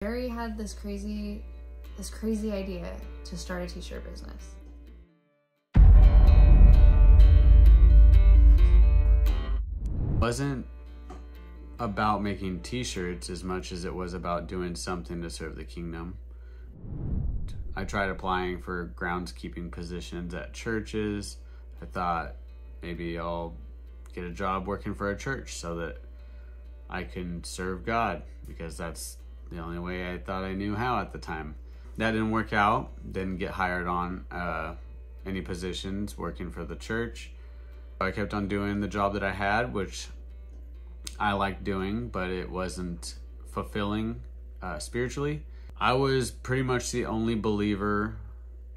Jerry had this crazy idea to start a t-shirt business. It wasn't about making t-shirts as much as it was about doing something to serve the kingdom. I tried applying for groundskeeping positions at churches. I thought maybe I'll get a job working for a church so that I can serve God, because that's the only way I thought I knew how at the time. That didn't work out. Didn't get hired on any positions working for the church. I kept on doing the job that I had, which I liked doing, but it wasn't fulfilling spiritually. I was pretty much the only believer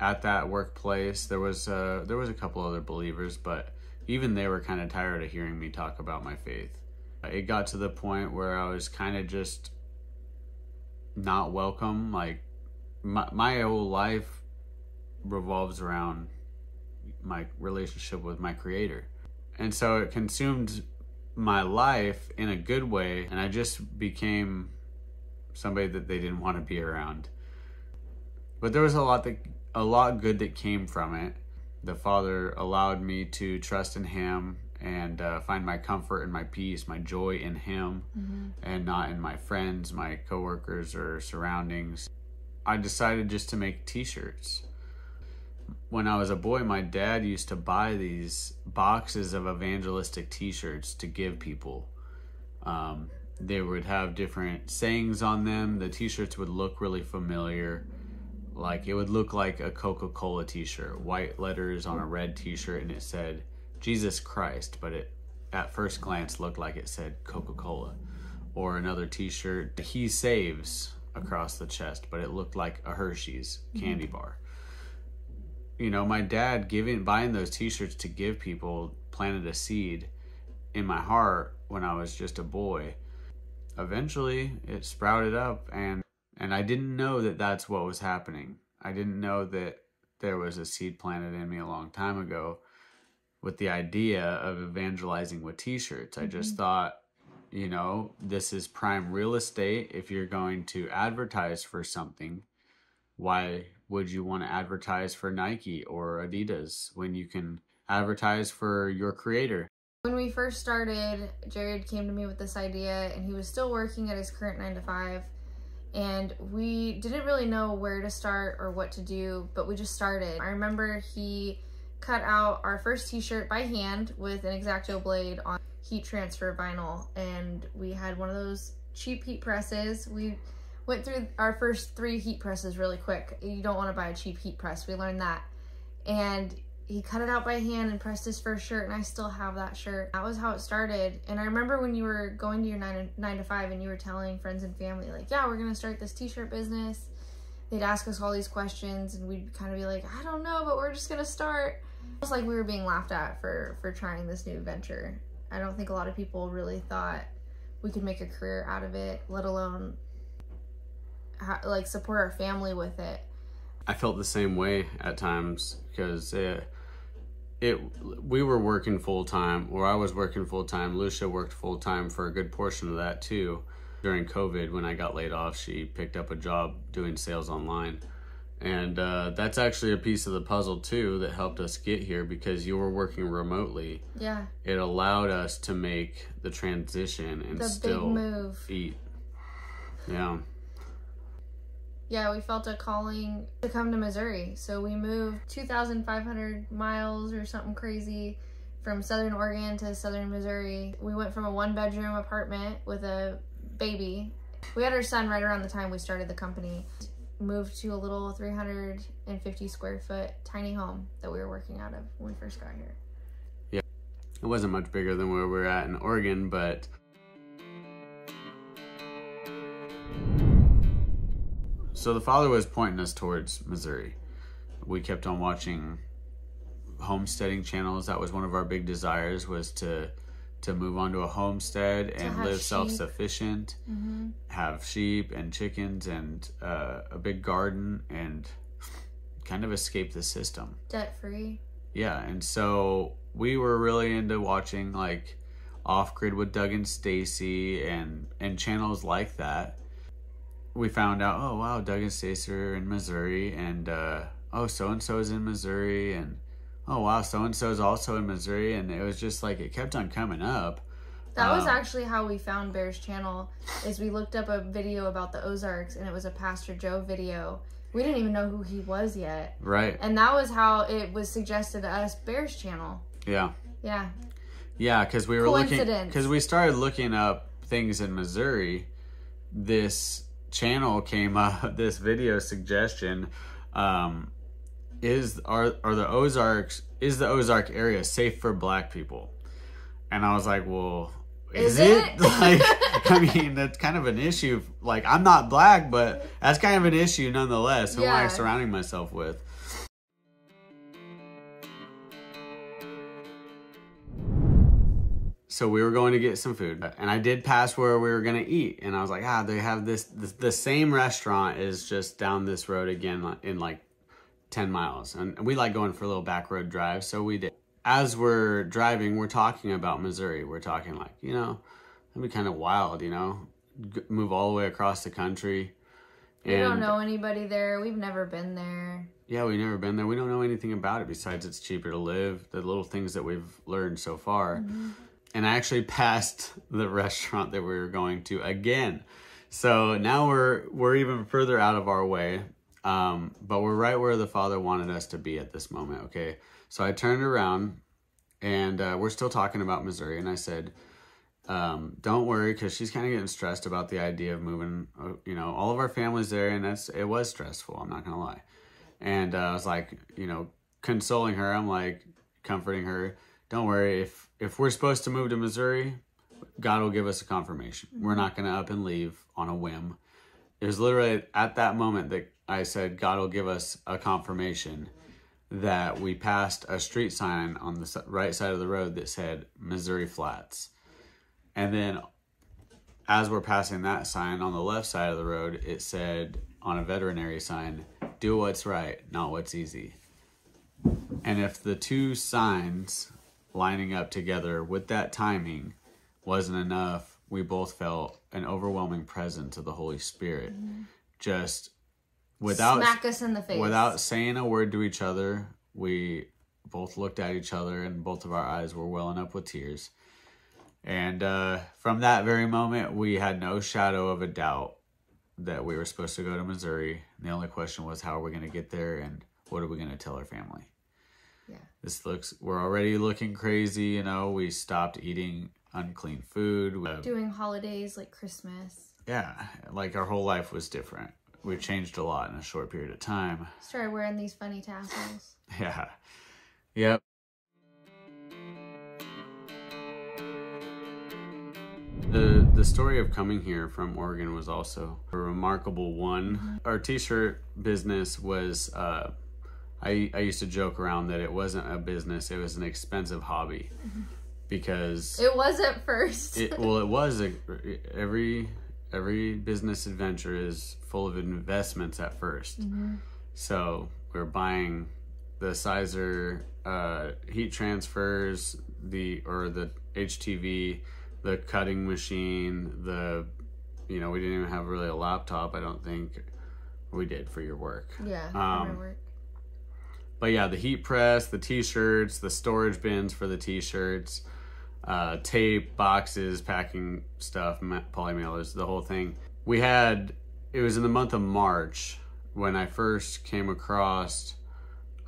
at that workplace. There was a couple other believers, but even they were kind of tired of hearing me talk about my faith. It got to the point where I was kind of just not welcome. Like my whole life revolves around my relationship with my Creator. And so it consumed my life in a good way, and I just became somebody that they didn't want to be around. But there was a lot good that came from it. The Father allowed me to trust in Him and find my comfort and my peace, my joy in Him, and not in my friends, my coworkers, or surroundings. I decided just to make t-shirts. When I was a boy, my dad used to buy these boxes of evangelistic t-shirts to give people. They would have different sayings on them. The t-shirts would look really familiar. Like it would look like a Coca-Cola t-shirt, white letters on a red t-shirt, and it said Jesus Christ, but it at first glance looked like it said Coca-Cola. Or another t-shirt, He Saves, across the chest, but it looked like a Hershey's candy bar. You know, my dad buying those t-shirts to give people planted a seed in my heart when I was just a boy. Eventually it sprouted up, and I didn't know that that's what was happening. I didn't know that there was a seed planted in me a long time ago with the idea of evangelizing with t-shirts. I just thought, you know, this is prime real estate. If you're going to advertise for something, why would you want to advertise for Nike or Adidas when you can advertise for your Creator? When we first started, Jared came to me with this idea, and he was still working at his current 9-to-5. And we didn't really know where to start or what to do, but we just started. I remember he cut out our first t-shirt by hand with an X-Acto blade on heat transfer vinyl, and we had one of those cheap heat presses. We went through our first 3 heat presses really quick. You don't want to buy a cheap heat press. We learned that. And he cut it out by hand and pressed his first shirt, and I still have that shirt. That was how it started. And I remember when you were going to your 9-to-5 and you were telling friends and family, like, yeah, we're gonna start this t-shirt business. They'd ask us all these questions, and we'd kind of be like, I don't know, but we're just gonna start. It was like we were being laughed at for trying this new venture. I don't think a lot of people really thought we could make a career out of it, let alone like support our family with it. I felt the same way at times, because we were working full-time, or I was working full-time. Lucia worked full-time for a good portion of that too. During COVID, when I got laid off, she picked up a job doing sales online. And that's actually a piece of the puzzle too that helped us get here, because you were working remotely. Yeah. It allowed us to make the transition and still eat. Yeah. Yeah, we felt a calling to come to Missouri. So we moved 2,500 miles or something crazy from Southern Oregon to Southern Missouri. We went from a 1-bedroom apartment with a baby. We had our son right around the time we started the company. Moved to a little 350 square foot tiny home that we were working out of when we first got here. Yeah, it wasn't much bigger than where we were at in Oregon, but so the Father was pointing us towards Missouri. We kept on watching homesteading channels. That was one of our big desires, was to move on to a homestead and live self-sufficient, have sheep and chickens and a big garden, and kind of escape the system. Debt-free. Yeah, and so we were really into watching like Off Grid with Doug and Stacy and channels like that. we found out, oh wow, Doug and Stacey are in Missouri, and oh, so-and-so is in Missouri, and oh wow, so-and-so is also in Missouri. And it was just like, it kept on coming up. That was actually how we found Bear's channel, is we looked up a video about the Ozarks, and it was a Pastor Joe video. We didn't even know who he was yet. Right. And that was how it was suggested to us, Bear's channel. Yeah. Yeah. Yeah, because we were because we started looking up things in Missouri. This channel came up, this video suggestion, is the Ozark area safe for Black people? And I was like, well, is it? Like, I mean, that's kind of an issue. Like, I'm not Black, but that's kind of an issue nonetheless. Who am I surrounding myself with? So we were going to get some food, and I did pass where we were going to eat, and I was like, they have the same restaurant is just down this road again in like 10 miles. And we like going for a little back road drive, so we did. As we're driving, we're talking about Missouri. We're talking like, that'd be kind of wild, move all the way across the country. We don't know anybody there. We've never been there. Yeah, we've never been there. We don't know anything about it besides it's cheaper to live, the little things that we've learned so far. Mm-hmm. And I actually passed the restaurant that we were going to again. So now we're even further out of our way. But we're right where the Father wanted us to be at this moment, okay? So I turned around, and we're still talking about Missouri, and I said, don't worry, because she's kind of getting stressed about the idea of moving. All of our family's there, and it was stressful, I'm not going to lie. And I was like, consoling her. I'm like, comforting her. Don't worry, if we're supposed to move to Missouri, God will give us a confirmation. We're not going to up and leave on a whim. It was literally at that moment that I said, God will give us a confirmation, that we passed a street sign on the right side of the road that said Missouri Flats. And then as we're passing that sign on the left side of the road, it said on a veterinary sign, do what's right, not what's easy. And if the two signs lining up together with that timing wasn't enough, we both felt an overwhelming presence of the Holy Spirit. Mm-hmm. Just without smack us in the face. Without saying a word to each other, we both looked at each other, and both of our eyes were welling up with tears. And from that very moment, we had no shadow of a doubt that we were supposed to go to Missouri. And the only question was, how are we going to get there, and what are we going to tell our family? Yeah, we're already looking crazy. We stopped eating unclean food. Doing holidays like Christmas. Yeah, like our whole life was different. We changed a lot in a short period of time. Started wearing these funny tassels. Yeah. Yep. The story of coming here from Oregon was also a remarkable one. Mm-hmm. Our t-shirt business was, I used to joke around that it wasn't a business, it was an expensive hobby. Mm-hmm. Because... It was at first. It was. Every business adventure is full of investments at first. Mm-hmm. So we're buying the sizer, heat transfers, the HTV, the cutting machine, we didn't even have really a laptop, I don't think. We did for your work. Yeah, for my work. But yeah, the heat press, the t-shirts, the storage bins for the t-shirts, tape, boxes, packing stuff, poly mailers, the whole thing. It was in the month of March when I first came across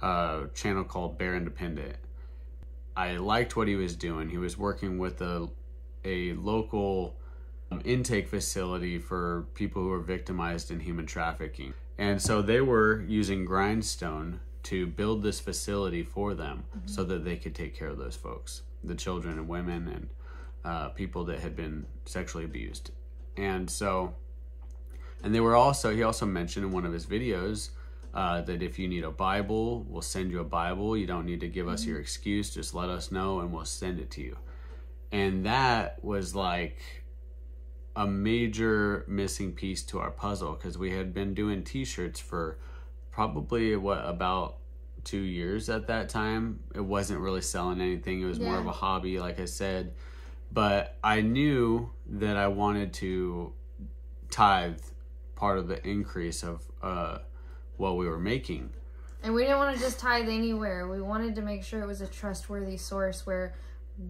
a channel called Bear Independent. I liked what he was doing. He was working with a local intake facility for people who are victimized in human trafficking. And so they were using Grindstone to build this facility for them, mm-hmm. so that they could take care of those folks, the children and women and people that had been sexually abused. And he also mentioned in one of his videos that if you need a Bible, we'll send you a Bible. You don't need to give us your excuse. Just let us know and we'll send it to you. And that was like a major missing piece to our puzzle, because we had been doing t-shirts for probably about 2 years at that time. It wasn't really selling anything. It was more of a hobby, like I said. But I knew that I wanted to tithe part of the increase of what we were making. And we didn't want to just tithe anywhere. We wanted to make sure it was a trustworthy source where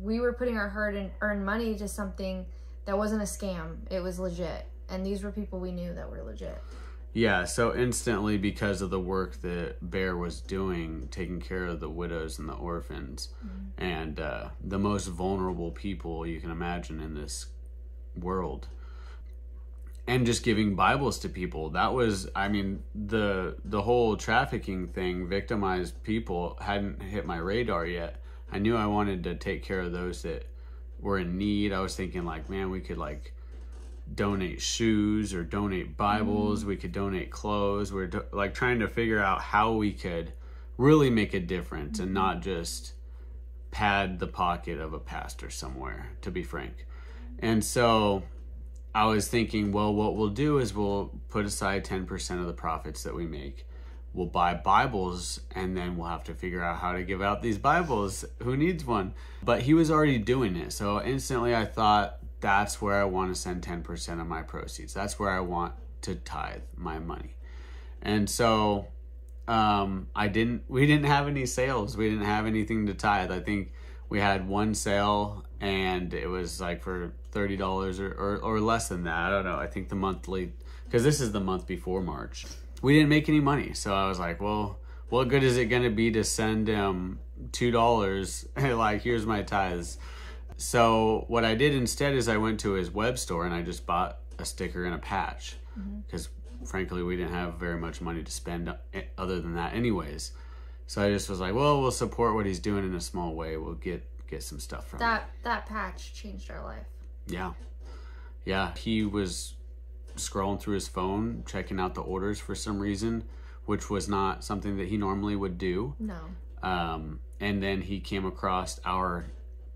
we were putting our hard-earned money to something that wasn't a scam. It was legit. And these were people we knew that were legit. Yeah, so instantly, because of the work that Bear was doing, taking care of the widows and the orphans, and the most vulnerable people you can imagine in this world, and just giving Bibles to people, that was, I mean, the whole trafficking thing, victimized people, hadn't hit my radar yet. I knew I wanted to take care of those that were in need. I was thinking, like, man, we could, like, donate shoes or donate Bibles. We could donate clothes. We're like trying to figure out how we could really make a difference and not just pad the pocket of a pastor somewhere, to be frank. And so I was thinking, well, what we'll do is we'll put aside 10% of the profits that we make. We'll buy Bibles, and then we'll have to figure out how to give out these Bibles. Who needs one? But he was already doing it. So instantly I thought, that's where I want to send 10% of my proceeds. That's where I want to tithe my money. And so we didn't have any sales. We didn't have anything to tithe. I think we had one sale, and it was like for $30 or less than that. I don't know. I think the monthly, because this is the month before March. We didn't make any money. So I was like, well, what good is it going to be to send him $2? Like, here's my tithes. So what I did instead is I went to his web store and I just bought a sticker and a patch, because frankly we didn't have very much money to spend other than that anyways. So I just was like, well, we'll support what he's doing in a small way. We'll get some stuff from him. That patch changed our life. Yeah, he was scrolling through his phone, checking out the orders for some reason, which was not something that he normally would do. No. And then he came across our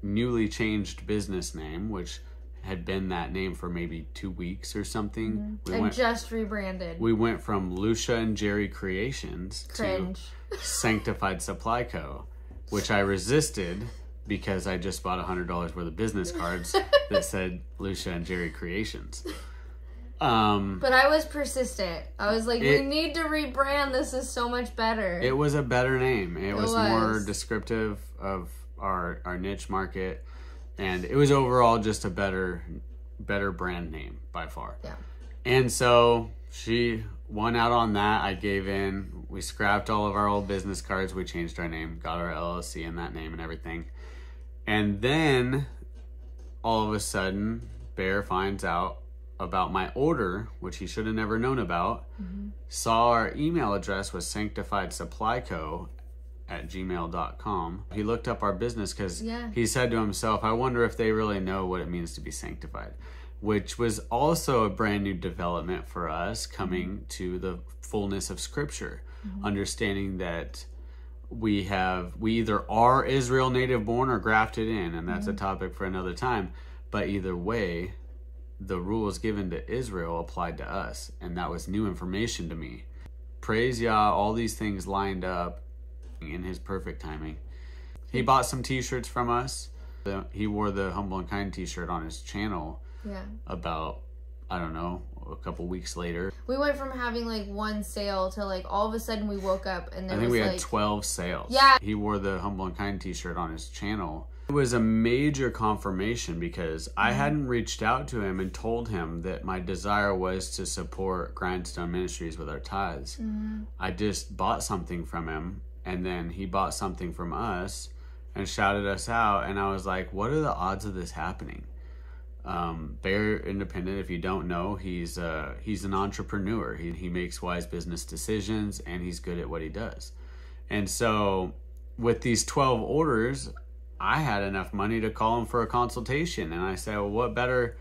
newly changed business name, which had been that name for maybe 2 weeks or something. Just rebranded. We went from Lucia and Jerry Creations to Sanctified Supply Co., which I resisted because I just bought $100 worth of business cards that said Lucia and Jerry Creations. But I was persistent. I was like, we need to rebrand. This is so much better. It was a better name. It was more descriptive of our niche market, and it was overall just a better brand name by far. Yeah. And so she won out on that. I gave in. We scrapped all of our old business cards. We changed our name, got our LLC in that name and everything. And then all of a sudden, Bear finds out about my order, which he should have never known about. Saw our email address was sanctifiedsupplyco@gmail.com. He looked up our business because he said to himself, I wonder if they really know what it means to be sanctified, which was also a brand new development for us, coming to the fullness of Scripture, understanding that we either are Israel native born or grafted in, and that's a topic for another time. But either way, the rules given to Israel applied to us, and that was new information to me. Praise Yah, all these things lined up in his perfect timing. He bought some t-shirts from us. He wore the Humble and Kind t-shirt on his channel about, I don't know, a couple weeks later. We went from having like one sale to like all of a sudden we woke up and there I think we had 12 sales. Yeah. He wore the Humble and Kind t-shirt on his channel. It was a major confirmation because I hadn't reached out to him and told him that my desire was to support Grindstone Ministries with our tithes. I just bought something from him, and then he bought something from us and shouted us out, and I was like, what are the odds of this happening? Bear Independent, if you don't know, he's an entrepreneur. He makes wise business decisions, and he's good at what he does. And so with these 12 orders, I had enough money to call him for a consultation. And I said, well, what better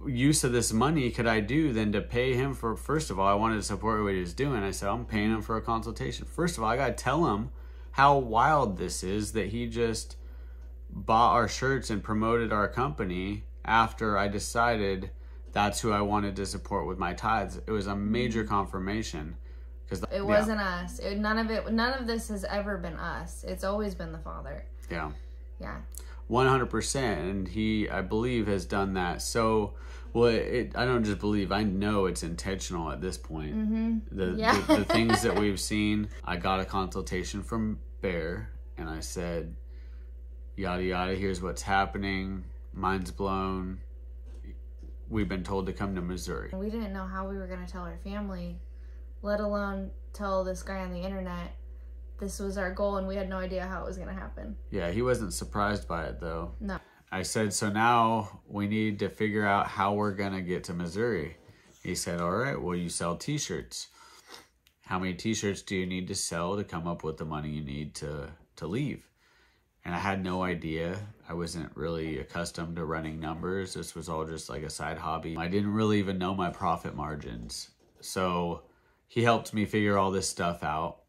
use of this money could I do than to pay him for, first of all, I wanted to support what he was doing. I said, I'm paying him for a consultation. First of all, I got to tell him how wild this is that he just bought our shirts and promoted our company after I decided that's who I wanted to support with my tithes. It was a major confirmation. It wasn't us. None of this has ever been us. It's always been the Father. Yeah. Yeah. 100%. And he, I believe, has done that. So, well, I don't just believe, I know it's intentional at this point. The things that we've seen. I got a consultation from Bear, and I said, yada, yada, here's what's happening. Mind's blown. We've been told to come to Missouri. We didn't know how we were going to tell our family, let alone tell this guy on the internet this was our goal, and we had no idea how it was going to happen. Yeah, he wasn't surprised by it, though. No. I said, so now we need to figure out how we're going to get to Missouri. He said, all right, well, you sell t-shirts. How many t-shirts do you need to sell to come up with the money you need to leave? And I had no idea. I wasn't really accustomed to running numbers. This was all just like a side hobby. I didn't really even know my profit margins. So he helped me figure all this stuff out.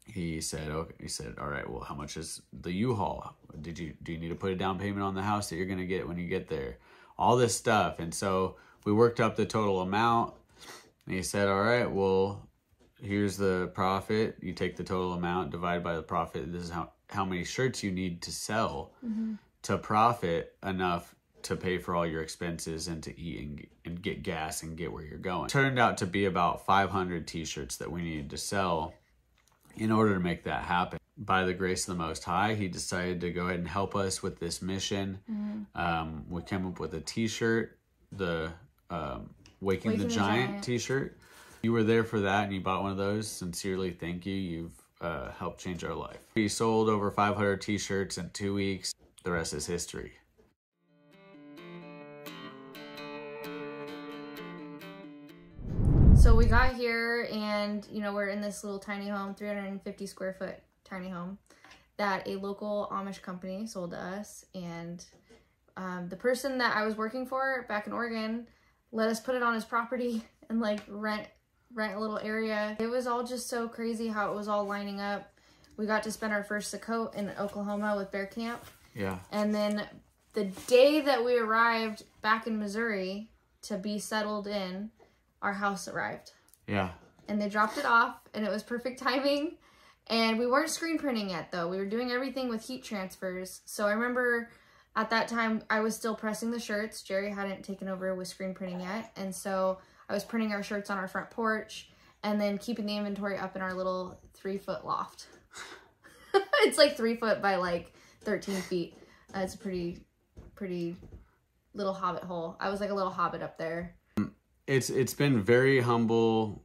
He said, okay. He said, all right, well, how much is the U-Haul? Do you need to put a down payment on the house that you're going to get when you get there? All this stuff. And so we worked up the total amount. And he said, all right, well, here's the profit. You take the total amount, divide by the profit. This is how many shirts you need to sell to profit enough to pay for all your expenses and to eat and get gas and get where you're going. It turned out to be about 500 t-shirts that we needed to sell in order to make that happen. By the grace of the Most High, he decided to go ahead and help us with this mission. We came up with a t-shirt, the Waking the Giant t-shirt. You were there for that and you bought one of those. Sincerely, thank you. You've helped change our life. We sold over 500 t-shirts in 2 weeks. The rest is history. So we got here and, you know, we're in this little tiny home, 350 square foot tiny home that a local Amish company sold to us. And the person that I was working for back in Oregon let us put it on his property and like rent a little area. It was all just so crazy how it was all lining up. We got to spend our first Sukkot in Oklahoma with Bear Camp. Yeah. And then the day that we arrived back in Missouri to be settled in, our house arrived. Yeah. And they dropped it off, and it was perfect timing. And we weren't screen printing yet, though. We were doing everything with heat transfers. So I remember at that time, I was still pressing the shirts. Jerry hadn't taken over with screen printing yet. And so I was printing our shirts on our front porch and then keeping the inventory up in our little 3-foot loft. It's like 3 foot by like 13 feet. It's a pretty little hobbit hole. I was like a little hobbit up there. It's been very humble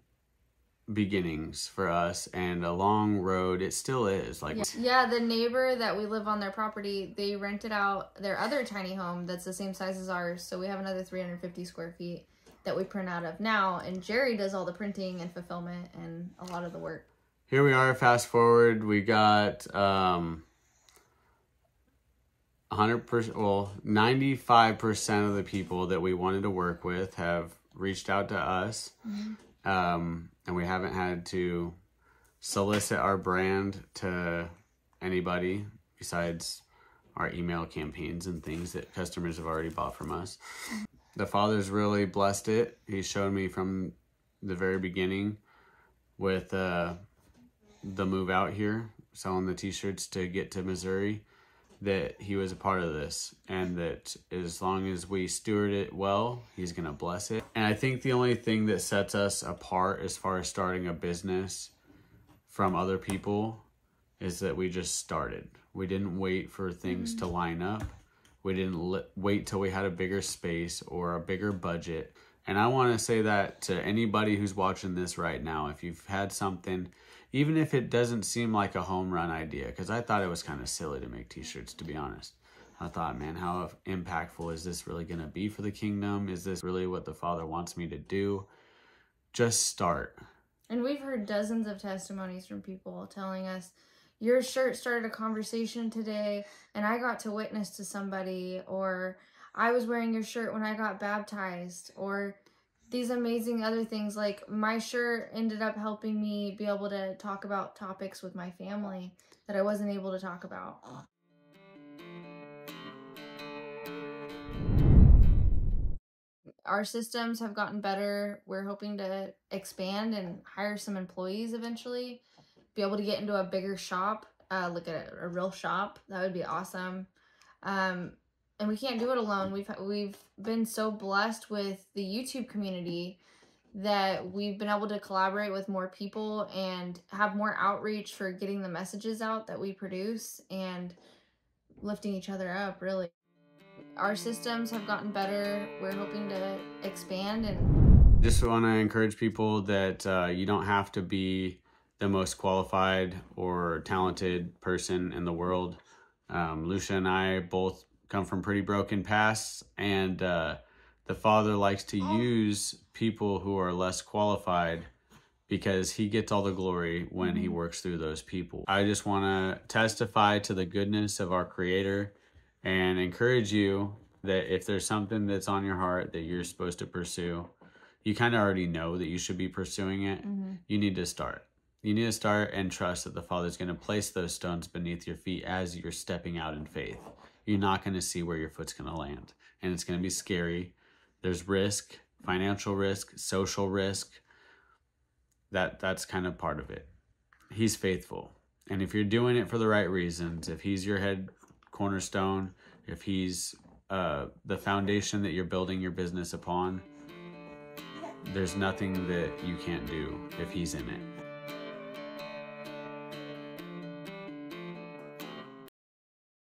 beginnings for us and a long road. It still is. Like yeah, the neighbor that we live on their property, they rented out their other tiny home that's the same size as ours. So we have another 350 square feet that we print out of now. And Jerry does all the printing and fulfillment and a lot of the work. Here we are, fast forward, we got 100%, well, 95% of the people that we wanted to work with have reached out to us. And we haven't had to solicit our brand to anybody besides our email campaigns and things that customers have already bought from us. The Father's really blessed it. He showed me from the very beginning with the move out here, selling the t-shirts to get to Missouri, that he was a part of this, and that as long as we steward it well, he's going to bless it. And I think the only thing that sets us apart as far as starting a business from other people is that we just started. We didn't wait for things to line up. We didn't wait till we had a bigger space or a bigger budget. And I want to say that to anybody who's watching this right now, if you've had something, even if it doesn't seem like a home run idea, because I thought it was kind of silly to make t-shirts, to be honest. I thought, man, how impactful is this really going to be for the kingdom? Is this really what the Father wants me to do? Just start. And we've heard dozens of testimonies from people telling us, your shirt started a conversation today and I got to witness to somebody, or I was wearing your shirt when I got baptized, or these amazing other things. Like my shirt ended up helping me be able to talk about topics with my family that I wasn't able to talk about. Our systems have gotten better. We're hoping to expand and hire some employees eventually, be able to get into a bigger shop, look at a real shop. That would be awesome. And we can't do it alone. We've been so blessed with the YouTube community that we've been able to collaborate with more people and have more outreach for getting the messages out that we produce and lifting each other up, really. Our systems have gotten better. We're hoping to expand. And just want to encourage people that you don't have to be the most qualified or talented person in the world. Lucia and I both come from pretty broken pasts, and the Father likes to use people who are less qualified because he gets all the glory when he works through those people. I just want to testify to the goodness of our Creator and encourage you that if there's something that's on your heart that you're supposed to pursue, you kind of already know that you should be pursuing it. You need to start. You need to start and trust that the Father's going to place those stones beneath your feet as you're stepping out in faith. You're not going to see where your foot's going to land, and it's going to be scary. There's risk, financial risk, social risk. That's kind of part of it. He's faithful. And if you're doing it for the right reasons, if he's your head cornerstone, if he's the foundation that you're building your business upon, there's nothing that you can't do if he's in it.